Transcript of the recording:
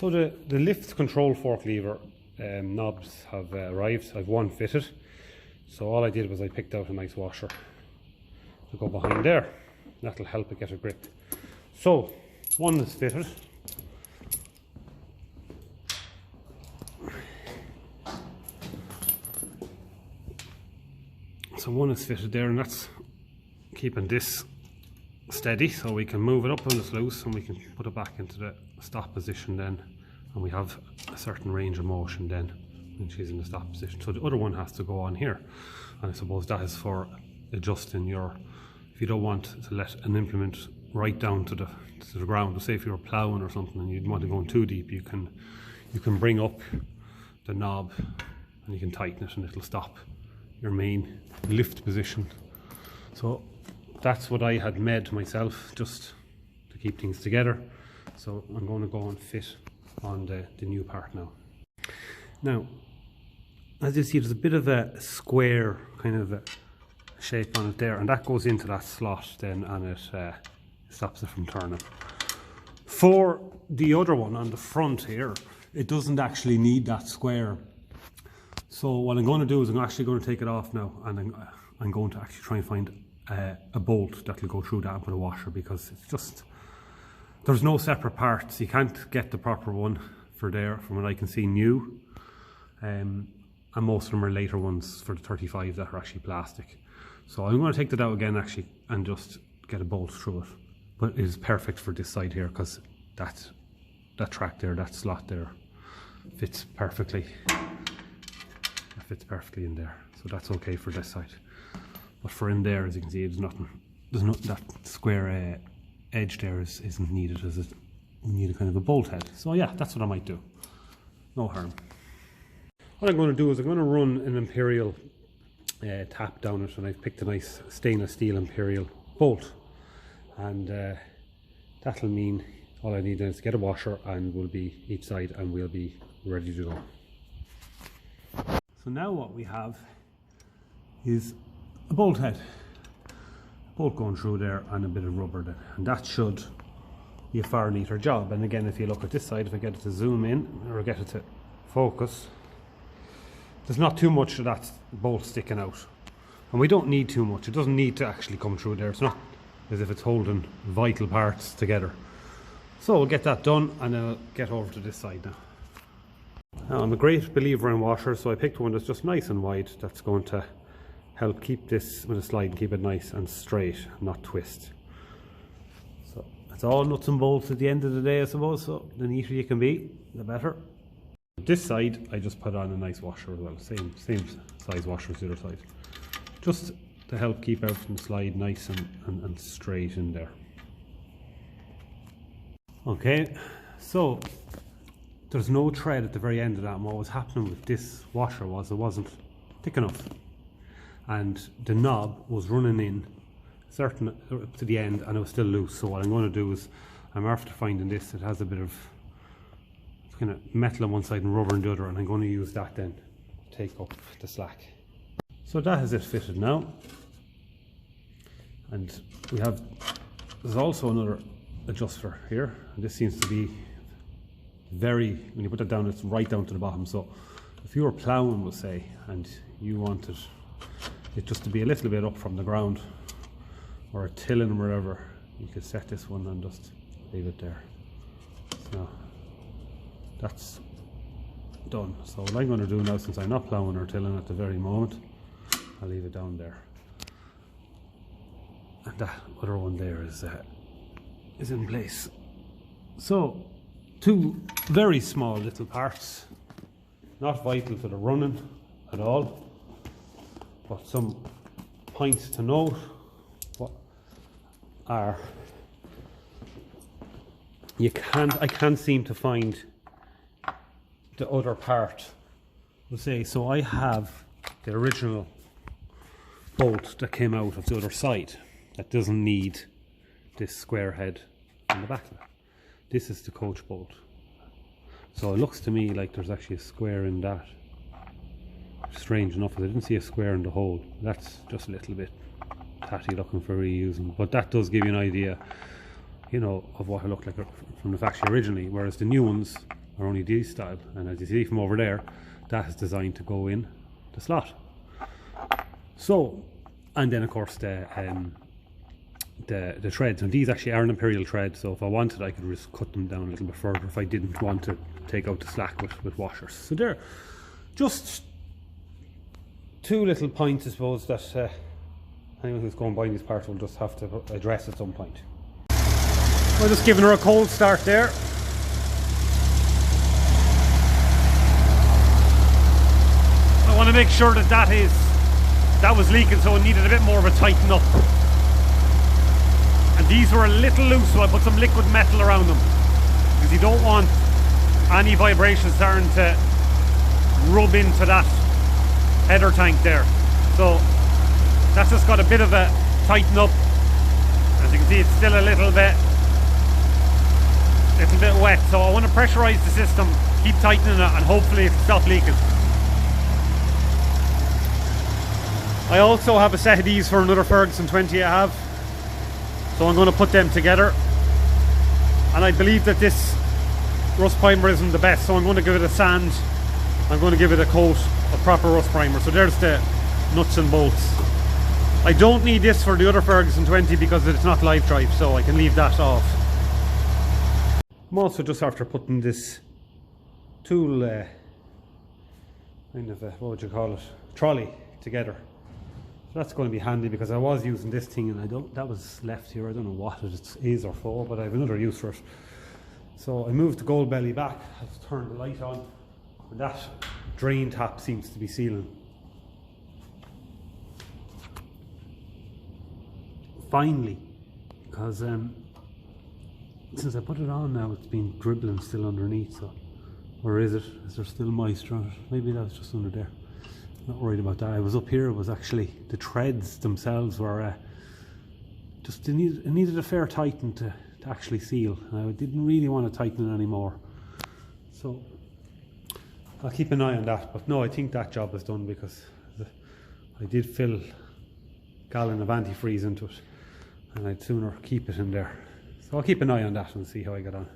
So the lift control fork lever knobs have arrived. I've one fitted. So all I did was I picked out a nice washer to go behind there. That'll help it get a grip. So one is fitted. So one is fitted there, and that's keeping this steady so we can move it up when it's loose, and we can put it back into the stop position then, and we have a certain range of motion then when she's in the stop position. So the other one has to go on here, and I suppose that is for adjusting your, if you don't want to let an implement right down to the ground, say if you're ploughing or something and you don't want to go in too deep, you can bring up the knob and you can tighten it and it'll stop your main lift position. So that's what I had made myself, just to keep things together. So I'm going to go and fit on the new part now. Now, as you see, there's a bit of a square kind of a shape on it there, and that goes into that slot then, and it stops it from turning. For the other one on the front here, it doesn't actually need that square. So what I'm going to do is I'm actually going to take it off now, and I'm going to actually try and find a bolt that will go through that and put a washer, because it's just, there's no separate parts. You can't get the proper one for there from what I can see new, and most of them are later ones for the 35 that are actually plastic. So I'm going to take that out again actually and just get a bolt through it. But it is perfect for this side here, because that track there, that slot there fits perfectly. It fits perfectly in there, so that's okay for this side. But for in there, as you can see, there's nothing, that square edge there isn't needed, as we need a kind of a bolt head. So yeah, that's what I might do. No harm. What I'm going to do is I'm going to run an Imperial tap down it, and I've picked a nice stainless steel Imperial bolt, and that'll mean all I need is to get a washer, and we'll be each side and we'll be ready to go. So now what we have is a bolt head, bolt going through there, and a bit of rubber then, and that should be a far neater job. And again, if you look at this side, if I get it to zoom in or get it to focus, there's not too much of that bolt sticking out, and we don't need too much. It doesn't need to actually come through there. It's not as if it's holding vital parts together. So we'll get that done, and then I'll get over to this side now. Now, I'm a great believer in washers, so I picked one that's just nice and wide, that's going to help keep this with a slide and keep it nice and straight, not twist. So it's all nuts and bolts at the end of the day, I suppose, so the neater you can be, the better. This side, I just put on a nice washer as well, same size washer as the other side, just to help keep everything slide nice and straight in there. Okay, so there's no thread at the very end of that, and what was happening with this washer was it wasn't thick enough, and the knob was running in certain up to the end, and it was still loose. So what I'm going to do is, I'm after finding this, it has a bit of kind of metal on one side and rubber on the other, and I'm going to use that then to take up the slack. So that is it fitted now, and there's also another adjuster here, and this seems to be very, when you put that down, it's right down to the bottom. So if you were ploughing, we'll say, and you wanted it just to be a little bit up from the ground, or a tilling or wherever, you could set this one and just leave it there. So that's done. So what I'm going to do now, since I'm not ploughing or tilling at the very moment, I'll leave it down there, and that other one there is in place. So two very small little parts, not vital to the running at all, but some points to note what are, I can't seem to find the other part. We'll say, so I have the original bolt that came out of the other side that doesn't need this square head on the back of it. This is the coach bolt. So it looks to me like there's actually a square in that. Strange enough, I didn't see a square in the hole. That's just a little bit tatty looking for reusing, but that does give you an idea, you know, of what it looked like from the factory originally, whereas the new ones are only these style, and as you see from over there, that is designed to go in the slot. So, and then of course the threads, and these actually are an imperial thread, so if I wanted I could just cut them down a little bit further if I didn't want to take out the slack with washers. So they're just two little points, I suppose, that anyone who's going buying these parts will just have to address at some point. We're just giving her a cold start there. I want to make sure that that was leaking, so it needed a bit more of a tighten up. And these were a little loose, so I put some liquid metal around them, because you don't want any vibrations starting to rub into that header tank there. So that's just got a bit of a tighten up. As you can see, it's still a little bit wet, so I want to pressurize the system, keep tightening it, and hopefully it'll stop leaking. I also have a set of these for another Ferguson 20 I have, so I'm going to put them together, and I believe that this rust primer isn't the best, so I'm going to give it a sand. I'm going to give it a coat of proper rust primer. So there's the nuts and bolts. I don't need this for the other Ferguson 20 because it's not live drive, so I can leave that off. I'm also just after putting this tool kind of what would you call it, trolley together. So that's going to be handy, because I was using this thing and that was left here, I don't know what it is or for, but I have another use for it. So I moved the gold belly back, I just turned the light on, and that drain tap seems to be sealing. Finally, because since I put it on now, it's been dribbling still underneath, so, or is there still moisture on it? Maybe that was just under there. Not worried about that. I was up here, it was actually the threads themselves were just it needed a fair tighten to actually seal, and I didn't really want to tighten it anymore, so I'll keep an eye on that. But no, I think that job is done, because I did fill a gallon of antifreeze into it, and I'd sooner keep it in there. So I'll keep an eye on that and see how I get on.